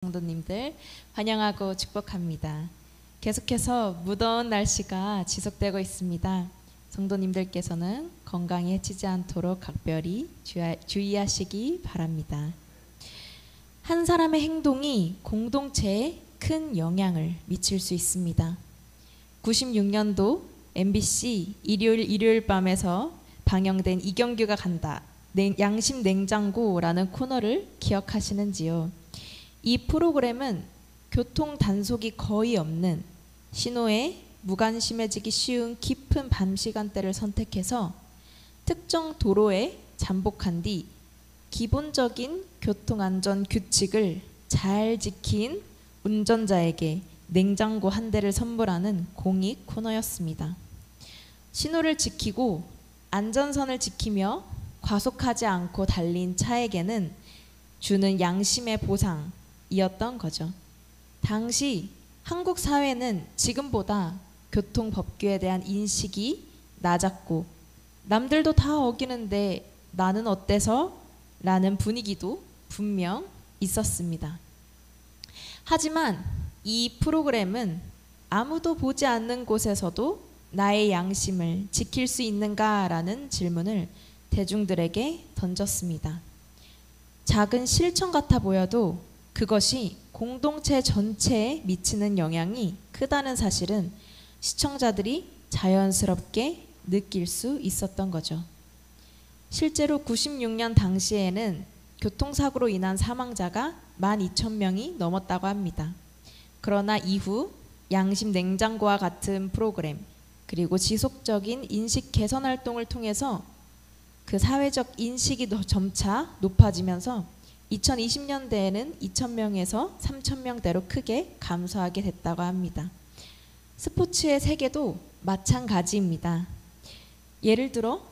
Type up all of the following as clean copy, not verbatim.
성도님들 환영하고 축복합니다. 계속해서 무더운 날씨가 지속되고 있습니다. 성도님들께서는 건강에 해치지 않도록 각별히 주의하시기 바랍니다. 한 사람의 행동이 공동체에 큰 영향을 미칠 수 있습니다. 96년도 MBC 일요일 밤에서 방영된 이경규가 간다 양심 냉장고라는 코너를 기억하시는지요? 이 프로그램은 교통 단속이 거의 없는 신호에 무관심해지기 쉬운 깊은 밤 시간대를 선택해서 특정 도로에 잠복한 뒤 기본적인 교통안전 규칙을 잘 지킨 운전자에게 냉장고 한 대를 선물하는 공익 코너였습니다. 신호를 지키고 안전선을 지키며 과속하지 않고 달린 차에게는 주는 양심의 보상이었던 거죠. 당시 한국 사회는 지금보다 교통법규에 대한 인식이 낮았고 남들도 다 어기는데 나는 어때서? 라는 분위기도 분명 있었습니다. 하지만 이 프로그램은 아무도 보지 않는 곳에서도 나의 양심을 지킬 수 있는가라는 질문을 대중들에게 던졌습니다. 작은 실천 같아 보여도 그것이 공동체 전체에 미치는 영향이 크다는 사실은 시청자들이 자연스럽게 느낄 수 있었던 거죠. 실제로 96년 당시에는 교통사고로 인한 사망자가 12,000명이 넘었다고 합니다. 그러나 이후 양심 냉장고와 같은 프로그램 그리고 지속적인 인식 개선 활동을 통해서 그 사회적 인식이 점차 높아지면서 2020년대에는 2,000명에서 3,000명대로 크게 감소하게 됐다고 합니다. 스포츠의 세계도 마찬가지입니다. 예를 들어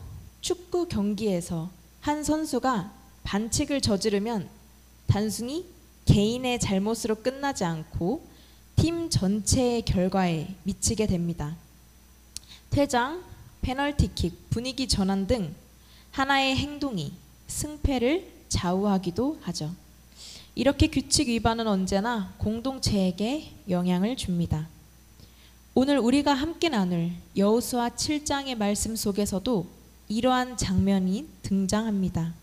축구 경기에서 한 선수가 반칙을 저지르면 단순히 개인의 잘못으로 끝나지 않고 팀 전체의 결과에 미치게 됩니다. 퇴장, 페널티킥, 분위기 전환 등 하나의 행동이 승패를 좌우하기도 하죠. 이렇게 규칙 위반은 언제나 공동체에게 영향을 줍니다. 오늘 우리가 함께 나눌 여호수아 7장의 말씀 속에서도 이러한 장면이 등장합니다.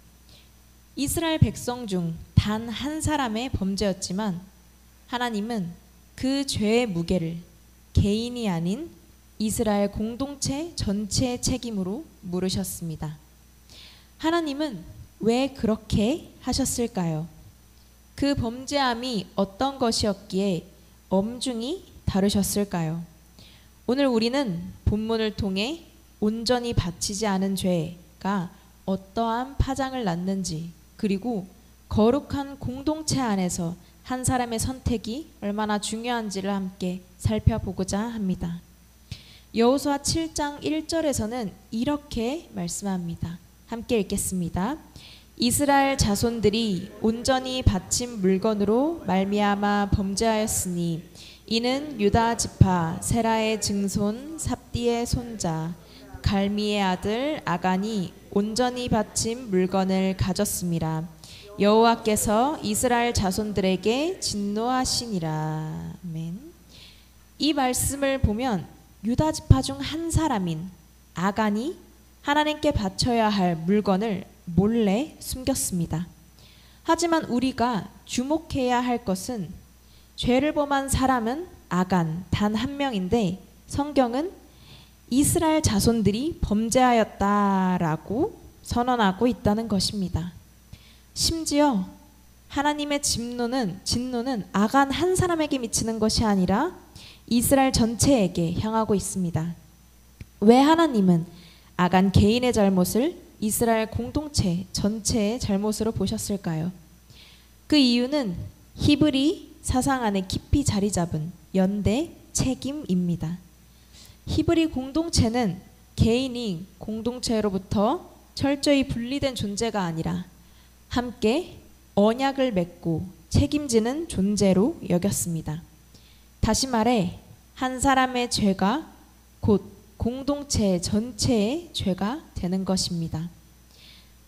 이스라엘 백성 중 단 한 사람의 범죄였지만 하나님은 그 죄의 무게를 개인이 아닌 이스라엘 공동체 전체의 책임으로 물으셨습니다. 하나님은 왜 그렇게 하셨을까요? 그 범죄함이 어떤 것이었기에 엄중히 다루셨을까요? 오늘 우리는 본문을 통해 온전히 바치지 않은 죄가 어떠한 파장을 낳는지 그리고 거룩한 공동체 안에서 한 사람의 선택이 얼마나 중요한지를 함께 살펴보고자 합니다. 여호수아 7장 1절에서는 이렇게 말씀합니다. 함께 읽겠습니다. 이스라엘 자손들이 온전히 바친 물건으로 말미암아 범죄하였으니 이는 유다 지파 세라의 증손 삽디의 손자 갈미의 아들 아간이 온전히 바친 물건을 가졌음이라. 여호와께서 이스라엘 자손들에게 진노하시니라. 아멘. 이 말씀을 보면 유다 지파 중 한 사람인 아간이 하나님께 바쳐야 할 물건을 몰래 숨겼습니다. 하지만 우리가 주목해야 할 것은 죄를 범한 사람은 아간 단 한 명인데 성경은 이스라엘 자손들이 범죄하였다라고 선언하고 있다는 것입니다. 심지어 하나님의 진노는 아간 한 사람에게 미치는 것이 아니라 이스라엘 전체에게 향하고 있습니다. 왜 하나님은 아간 개인의 잘못을 이스라엘 공동체 전체의 잘못으로 보셨을까요? 그 이유는 히브리 사상 안에 깊이 자리 잡은 연대 책임입니다. 히브리 공동체는 개인이 공동체로부터 철저히 분리된 존재가 아니라 함께 언약을 맺고 책임지는 존재로 여겼습니다. 다시 말해 한 사람의 죄가 곧 공동체 전체의 죄가 되는 것입니다.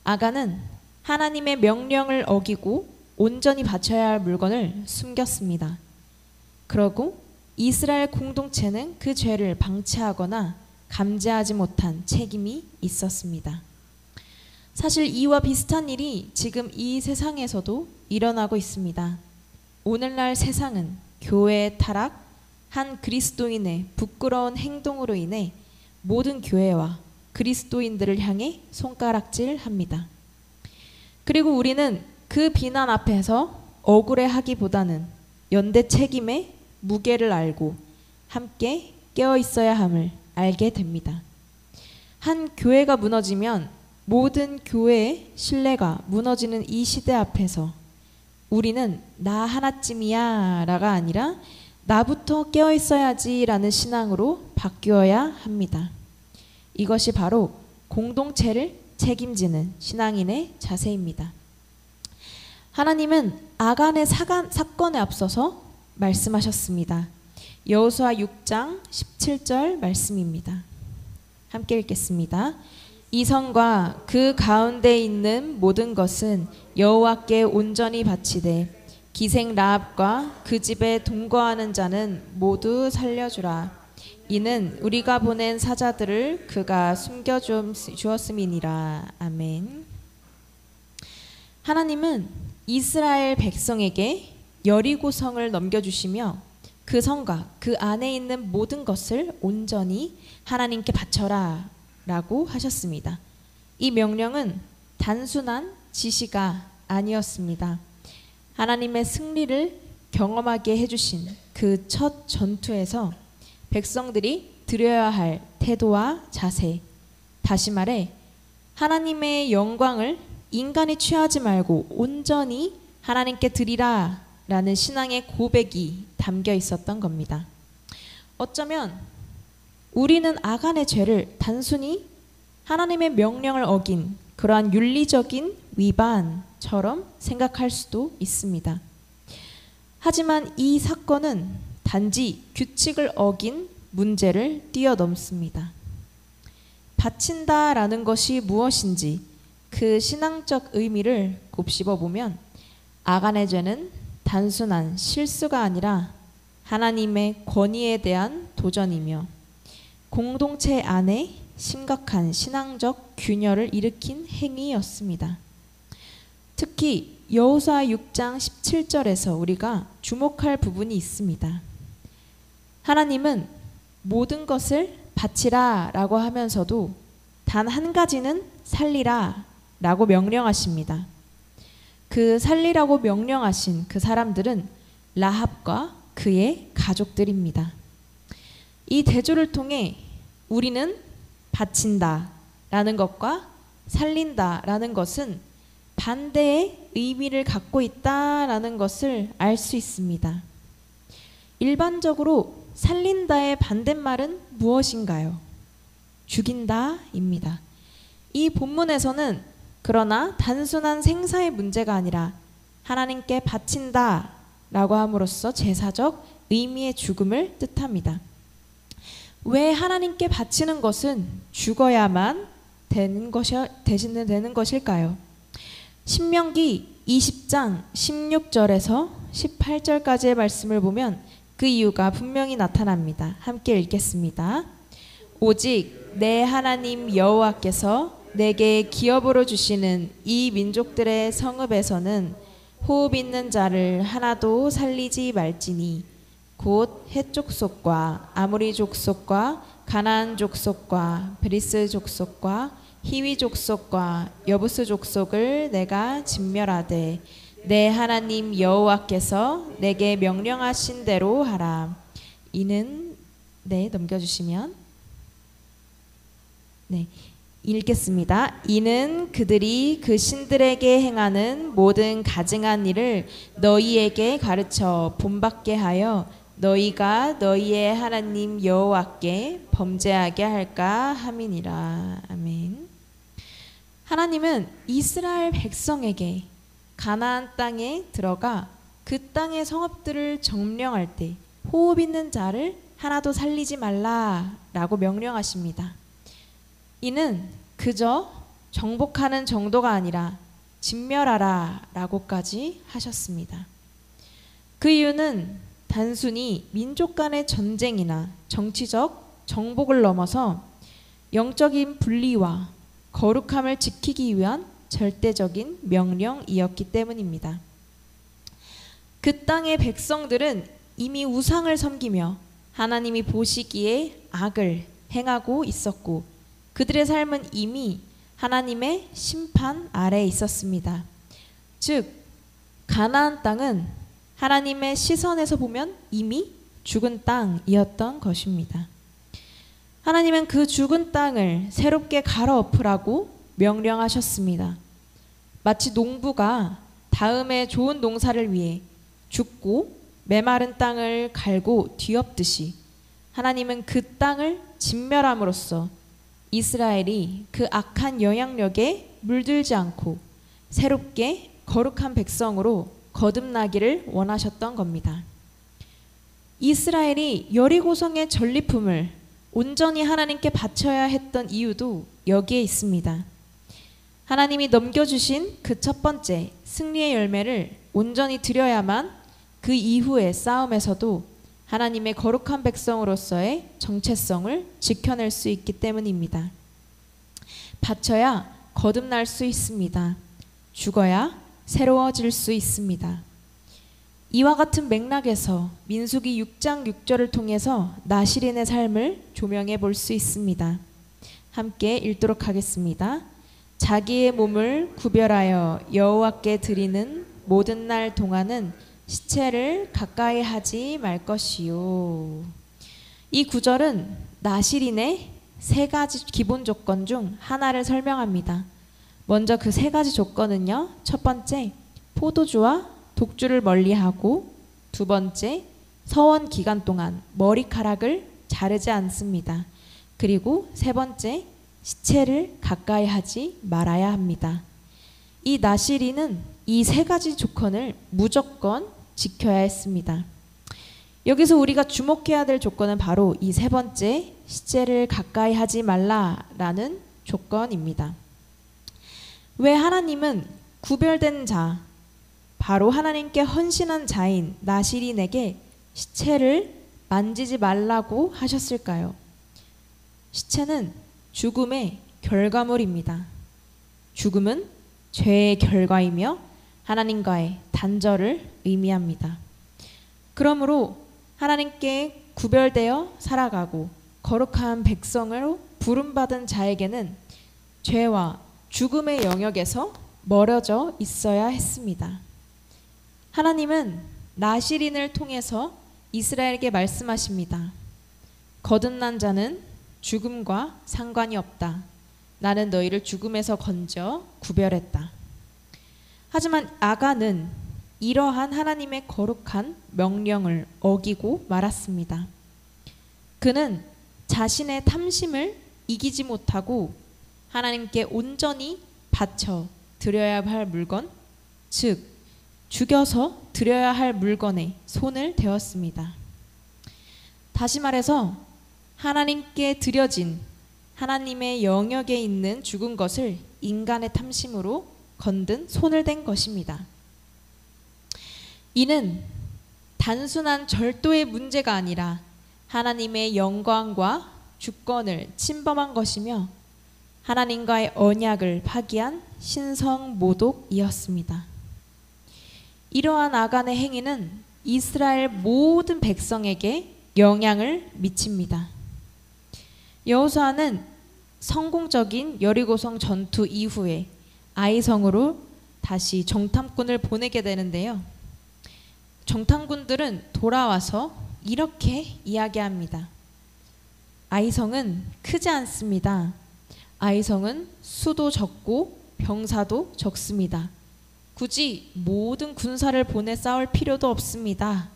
아간은 하나님의 명령을 어기고 온전히 바쳐야 할 물건을 숨겼습니다. 그러고 이스라엘 공동체는 그 죄를 방치하거나 감지하지 못한 책임이 있었습니다. 사실 이와 비슷한 일이 지금 이 세상에서도 일어나고 있습니다. 오늘날 세상은 교회의 타락, 한 그리스도인의 부끄러운 행동으로 인해 모든 교회와 그리스도인들을 향해 손가락질합니다. 그리고 우리는 그 비난 앞에서 억울해하기보다는 연대 책임의 무게를 알고 함께 깨어 있어야 함을 알게 됩니다. 한 교회가 무너지면 모든 교회의 신뢰가 무너지는 이 시대 앞에서 우리는 나 하나쯤이야 라가 아니라 나부터 깨어 있어야지 라는 신앙으로 바뀌어야 합니다. 이것이 바로 공동체를 책임지는 신앙인의 자세입니다. 하나님은 아간의 사건에 앞서서 말씀하셨습니다. 여호수아 6장 17절 말씀입니다. 함께 읽겠습니다. 이 성과 그 가운데 있는 모든 것은 여호와께 온전히 바치되 기생 라합과 그 집에 동거하는 자는 모두 살려주라. 이는 우리가 보낸 사자들을 그가 숨겨주었음이니라. 아멘. 하나님은 이스라엘 백성에게 여리고성을 넘겨주시며 그 성과 그 안에 있는 모든 것을 온전히 하나님께 바쳐라 라고 하셨습니다. 이 명령은 단순한 지시가 아니었습니다. 하나님의 승리를 경험하게 해주신 그 첫 전투에서 백성들이 드려야 할 태도와 자세, 다시 말해 하나님의 영광을 인간이 취하지 말고 온전히 하나님께 드리라 라는 신앙의 고백이 담겨 있었던 겁니다. 어쩌면 우리는 아간의 죄를 단순히 하나님의 명령을 어긴 그러한 윤리적인 위반처럼 생각할 수도 있습니다. 하지만 이 사건은 단지 규칙을 어긴 문제를 뛰어넘습니다. 바친다라는 것이 무엇인지 그 신앙적 의미를 곱씹어 보면 아간의 죄는 단순한 실수가 아니라 하나님의 권위에 대한 도전이며 공동체 안에 심각한 신앙적 균열을 일으킨 행위였습니다. 특히 여호수아 6장 17절에서 우리가 주목할 부분이 있습니다. 하나님은 모든 것을 바치라 라고 하면서도 단 한 가지는 살리라 라고 명령하십니다. 그 살리라고 명령하신 그 사람들은 라합과 그의 가족들입니다. 이 대조를 통해 우리는 바친다 라는 것과 살린다 라는 것은 반대의 의미를 갖고 있다라는 것을 알 수 있습니다. 일반적으로 살린다의 반대말은 무엇인가요? 죽인다입니다. 이 본문에서는 그러나 단순한 생사의 문제가 아니라 하나님께 바친다 라고 함으로써 제사적 의미의 죽음을 뜻합니다. 왜 하나님께 바치는 것은 죽어야만 되는 것일까요? 신명기 20장 16절에서 18절까지의 말씀을 보면 그 이유가 분명히 나타납니다. 함께 읽겠습니다. 오직 내 하나님 여호와께서 내게 기업으로 주시는 이 민족들의 성읍에서는 호흡 있는 자를 하나도 살리지 말지니 곧 헷 족속과 아모리 족속과 가나안 족속과 브리스 족속과 히위 족속과 여부스 족속을 내가 진멸하되 내 하나님 여호와께서 내게 명령하신 대로 하라. 이는 넘겨주시면 읽겠습니다. 이는 그들이 그 신들에게 행하는 모든 가증한 일을 너희에게 가르쳐 본받게 하여 너희가 너희의 하나님 여호와께 범죄하게 할까 함이니라. 아멘. 하나님은 이스라엘 백성에게 가나안 땅에 들어가 그 땅의 성읍들을 점령할 때 호흡 있는 자를 하나도 살리지 말라라고 명령하십니다. 이는 그저 정복하는 정도가 아니라 진멸하라 라고까지 하셨습니다. 그 이유는 단순히 민족 간의 전쟁이나 정치적 정복을 넘어서 영적인 분리와 거룩함을 지키기 위한 절대적인 명령이었기 때문입니다. 그 땅의 백성들은 이미 우상을 섬기며 하나님이 보시기에 악을 행하고 있었고 그들의 삶은 이미 하나님의 심판 아래에 있었습니다. 즉 가나안 땅은 하나님의 시선에서 보면 이미 죽은 땅이었던 것입니다. 하나님은 그 죽은 땅을 새롭게 갈아엎으라고 명령하셨습니다. 마치 농부가 다음에 좋은 농사를 위해 죽고 메마른 땅을 갈고 뒤엎듯이 하나님은 그 땅을 진멸함으로써 이스라엘이 그 악한 영향력에 물들지 않고 새롭게 거룩한 백성으로 거듭나기를 원하셨던 겁니다. 이스라엘이 여리고성의 전리품을 온전히 하나님께 바쳐야 했던 이유도 여기에 있습니다. 하나님이 넘겨주신 그 첫 번째 승리의 열매를 온전히 드려야만 그 이후의 싸움에서도 하나님의 거룩한 백성으로서의 정체성을 지켜낼 수 있기 때문입니다. 바쳐야 거듭날 수 있습니다. 죽어야 새로워질 수 있습니다. 이와 같은 맥락에서 민수기 6장 6절을 통해서 나실인의 삶을 조명해 볼 수 있습니다. 함께 읽도록 하겠습니다. 자기의 몸을 구별하여 여호와께 드리는 모든 날 동안은 시체를 가까이 하지 말 것이요. 이 구절은 나실인의 세 가지 기본 조건 중 하나를 설명합니다. 먼저 그 세 가지 조건은요. 첫 번째, 포도주와 독주를 멀리하고, 두 번째, 서원 기간 동안 머리카락을 자르지 않습니다. 그리고 세 번째, 시체를 가까이 하지 말아야 합니다. 이 나실인은 이 세 가지 조건을 무조건 지켜야 했습니다. 여기서 우리가 주목해야 될 조건은 바로 이 세 번째, 시체를 가까이 하지 말라라는 조건입니다. 왜 하나님은 구별된 자, 바로 하나님께 헌신한 자인 나실인에게 시체를 만지지 말라고 하셨을까요? 시체는 죽음의 결과물입니다. 죽음은 죄의 결과이며 하나님과의 단절을 의미합니다. 그러므로 하나님께 구별되어 살아가고 거룩한 백성으로 부름받은 자에게는 죄와 죽음의 영역에서 멀어져 있어야 했습니다. 하나님은 나실인을 통해서 이스라엘에게 말씀하십니다. 거듭난 자는 죽음과 상관이 없다. 나는 너희를 죽음에서 건져 구별했다. 하지만 아간은 이러한 하나님의 거룩한 명령을 어기고 말았습니다. 그는 자신의 탐심을 이기지 못하고 하나님께 온전히 바쳐 드려야 할 물건, 즉 죽여서 드려야 할 물건에 손을 대었습니다. 다시 말해서 하나님께 드려진 하나님의 영역에 있는 죽은 것을 인간의 탐심으로 건든 손을 댄 것입니다. 이는 단순한 절도의 문제가 아니라 하나님의 영광과 주권을 침범한 것이며 하나님과의 언약을 파기한 신성모독이었습니다. 이러한 아간의 행위는 이스라엘 모든 백성에게 영향을 미칩니다. 여호수아는 성공적인 여리고성 전투 이후에 아이성으로 다시 정탐꾼을 보내게 되는데요. 정탐꾼들은 돌아와서 이렇게 이야기합니다. 아이성은 크지 않습니다. 아이성은 수도 적고 병사도 적습니다. 굳이 모든 군사를 보내 싸울 필요도 없습니다.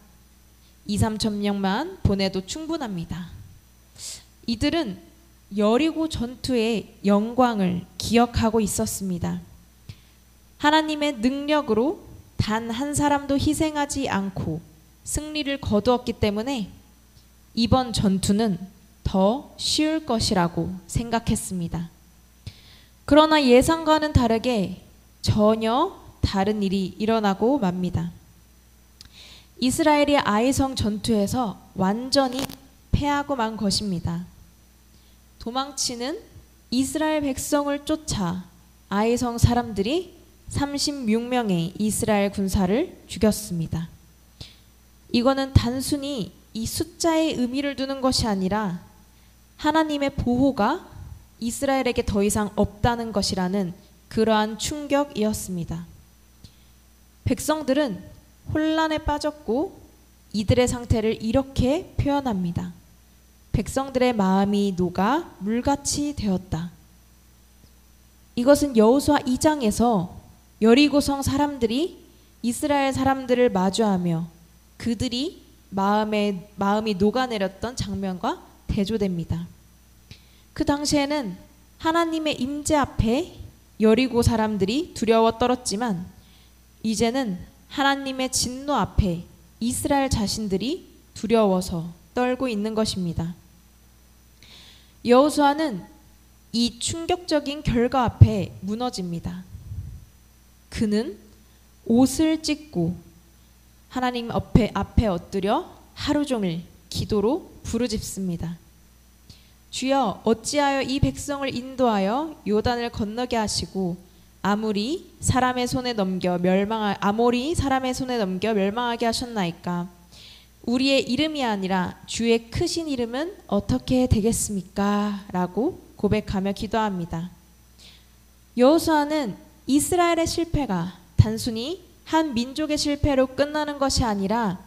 2-3천 명만 보내도 충분합니다. 이들은 여리고 전투의 영광을 기억하고 있었습니다. 하나님의 능력으로 단 한 사람도 희생하지 않고 승리를 거두었기 때문에 이번 전투는 더 쉬울 것이라고 생각했습니다. 그러나 예상과는 다르게 전혀 다른 일이 일어나고 맙니다. 이스라엘이 아이성 전투에서 완전히 패하고 만 것입니다. 도망치는 이스라엘 백성을 쫓아 아이성 사람들이 36명의 이스라엘 군사를 죽였습니다. 이거는 단순히 이 숫자의 의미를 두는 것이 아니라 하나님의 보호가 이스라엘에게 더 이상 없다는 것이라는 그러한 충격이었습니다. 백성들은 혼란에 빠졌고 이들의 상태를 이렇게 표현합니다. 백성들의 마음이 녹아 물같이 되었다. 이것은 여호수아 2장에서 여리고성 사람들이 이스라엘 사람들을 마주하며 그들이 마음이 녹아내렸던 장면과 대조됩니다. 그 당시에는 하나님의 임재 앞에 여리고 사람들이 두려워 떨었지만 이제는 하나님의 진노 앞에 이스라엘 자신들이 두려워서 떨고 있는 것입니다. 여호수아는 이 충격적인 결과 앞에 무너집니다. 그는 옷을 찢고 하나님 앞에 엎드려 하루 종일 기도로 부르짖습니다. 주여, 어찌하여 이 백성을 인도하여 요단을 건너게 하시고 아모리 사람의 손에 넘겨 멸망하게 하셨나이까? 우리의 이름이 아니라 주의 크신 이름은 어떻게 되겠습니까? 라고 고백하며 기도합니다. 여호수아는 이스라엘의 실패가 단순히 한 민족의 실패로 끝나는 것이 아니라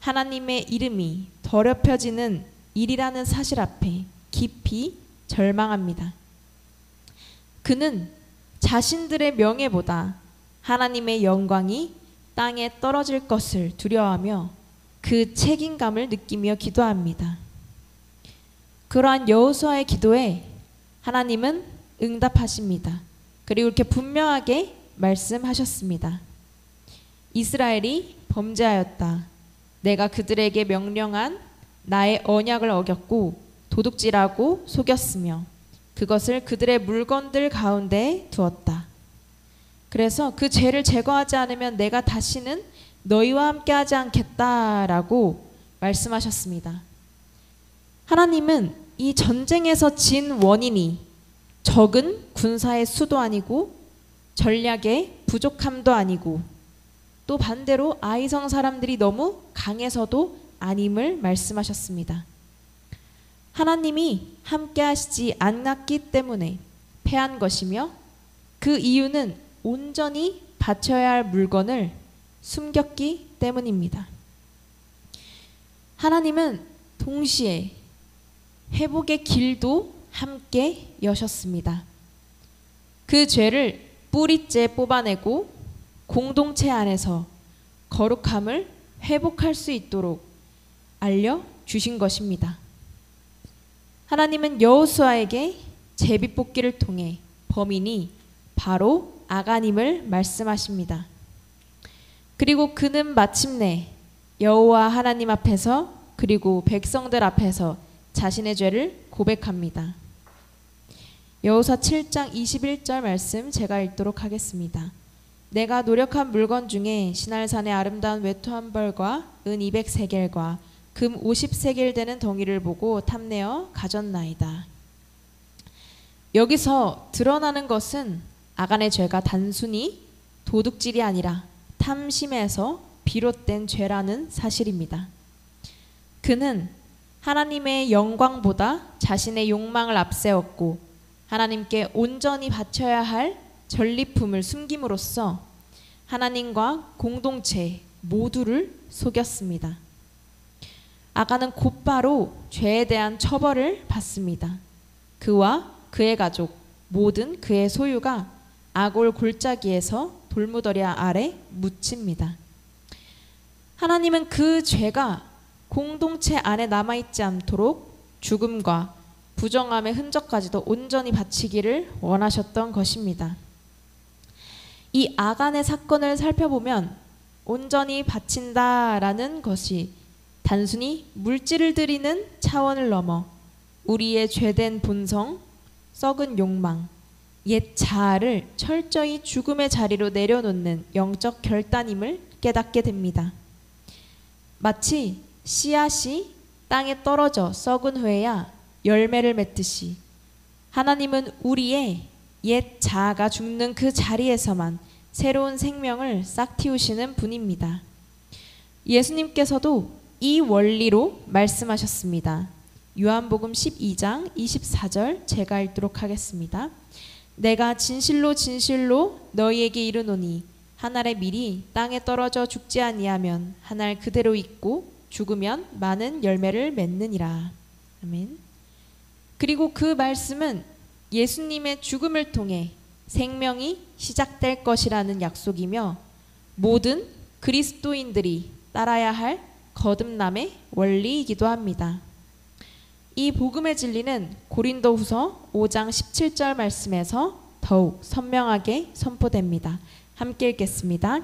하나님의 이름이 더럽혀지는 일이라는 사실 앞에 깊이 절망합니다. 그는 자신들의 명예보다 하나님의 영광이 땅에 떨어질 것을 두려워하며 그 책임감을 느끼며 기도합니다. 그러한 여호수아의 기도에 하나님은 응답하십니다. 그리고 이렇게 분명하게 말씀하셨습니다. 이스라엘이 범죄하였다. 내가 그들에게 명령한 나의 언약을 어겼고 도둑질하고 속였으며 그것을 그들의 물건들 가운데 두었다. 그래서 그 죄를 제거하지 않으면 내가 다시는 너희와 함께 하지 않겠다라고 말씀하셨습니다. 하나님은 이 전쟁에서 진 원인이 적은 군사의 수도 아니고 전략의 부족함도 아니고 또 반대로 아이성 사람들이 너무 강해서도 아님을 말씀하셨습니다. 하나님이 함께 하시지 않았기 때문에 패한 것이며 그 이유는 온전히 바쳐야 할 물건을 숨겼기 때문입니다. 하나님은 동시에 회복의 길도 함께 여셨습니다. 그 죄를 뿌리째 뽑아내고 공동체 안에서 거룩함을 회복할 수 있도록 알려주신 것입니다. 하나님은 여호수아에게 제비뽑기를 통해 범인이 바로 아간임을 말씀하십니다. 그리고 그는 마침내 여호와 하나님 앞에서 그리고 백성들 앞에서 자신의 죄를 고백합니다. 여호수아 7장 21절 말씀 제가 읽도록 하겠습니다. 내가 노력한 물건 중에 시날산의 아름다운 외투 한 벌과 은 200세겔과 금 50세겔 되는 덩이를 보고 탐내어 가졌나이다. 여기서 드러나는 것은 아간의 죄가 단순히 도둑질이 아니라 탐심에서 비롯된 죄라는 사실입니다. 그는 하나님의 영광보다 자신의 욕망을 앞세웠고 하나님께 온전히 바쳐야 할 전리품을 숨김으로써 하나님과 공동체 모두를 속였습니다. 아간은 곧바로 죄에 대한 처벌을 받습니다. 그와 그의 가족, 모든 그의 소유가 아골 골짜기에서 돌무더리 아래 묻힙니다. 하나님은 그 죄가 공동체 안에 남아있지 않도록 죽음과 부정함의 흔적까지도 온전히 바치기를 원하셨던 것입니다. 이 아간의 사건을 살펴보면 온전히 바친다라는 것이 단순히 물질을 드리는 차원을 넘어 우리의 죄된 본성, 썩은 욕망, 옛 자아를 철저히 죽음의 자리로 내려놓는 영적 결단임을 깨닫게 됩니다. 마치 씨앗이 땅에 떨어져 썩은 후에야 열매를 맺듯이 하나님은 우리의 옛 자아가 죽는 그 자리에서만 새로운 생명을 싹 틔우시는 분입니다. 예수님께서도 이 원리로 말씀하셨습니다. 요한복음 12장 24절 제가 읽도록 하겠습니다. 내가 진실로 진실로 너희에게 이르노니 한 알의 밀이 땅에 떨어져 죽지 아니하면 한 알 그대로 있고 죽으면 많은 열매를 맺느니라. 아멘. 그리고 그 말씀은 예수님의 죽음을 통해 생명이 시작될 것이라는 약속이며 모든 그리스도인들이 따라야 할 거듭남의 원리이기도 합니다. 이 복음의 진리는 고린도후서 5장 17절 말씀에서 더욱 선명하게 선포됩니다. 함께 읽겠습니다.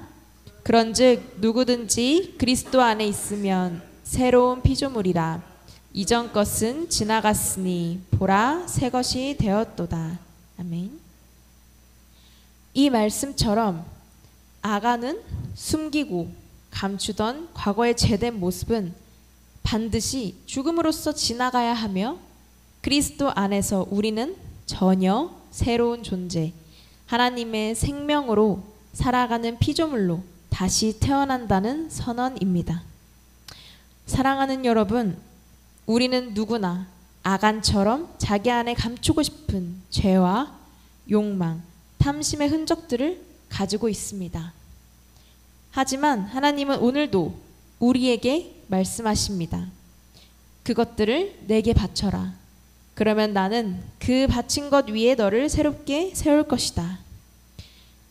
그런즉 누구든지 그리스도 안에 있으면 새로운 피조물이라. 이전 것은 지나갔으니 보라 새 것이 되었도다. 아멘. 이 말씀처럼 아간은 숨기고 감추던 과거의 죄된 모습은 반드시 죽음으로써 지나가야 하며 그리스도 안에서 우리는 전혀 새로운 존재, 하나님의 생명으로 살아가는 피조물로 다시 태어난다는 선언입니다. 사랑하는 여러분, 우리는 누구나 아간처럼 자기 안에 감추고 싶은 죄와 욕망, 탐심의 흔적들을 가지고 있습니다. 하지만 하나님은 오늘도 우리에게 말씀하십니다. 그것들을 내게 바쳐라. 그러면 나는 그 바친 것 위에 너를 새롭게 세울 것이다.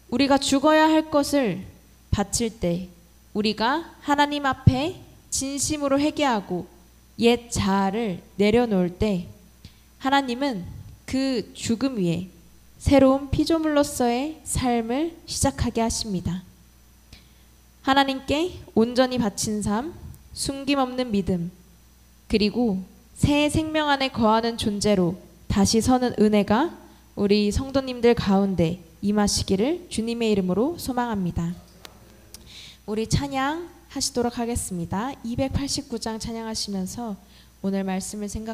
우리가 죽어야 할 것을 바칠 때 우리가 하나님 앞에 진심으로 회개하고 옛 자아를 내려놓을 때 하나님은 그 죽음 위에 새로운 피조물로서의 삶을 시작하게 하십니다. 하나님께 온전히 바친 삶, 숨김없는 믿음, 그리고 새 생명 안에 거하는 존재로 다시 서는 은혜가 우리 성도님들 가운데 임하시기를 주님의 이름으로 소망합니다. 우리 찬양 하시도록 하겠습니다. 289장 찬양하시면서 오늘 말씀을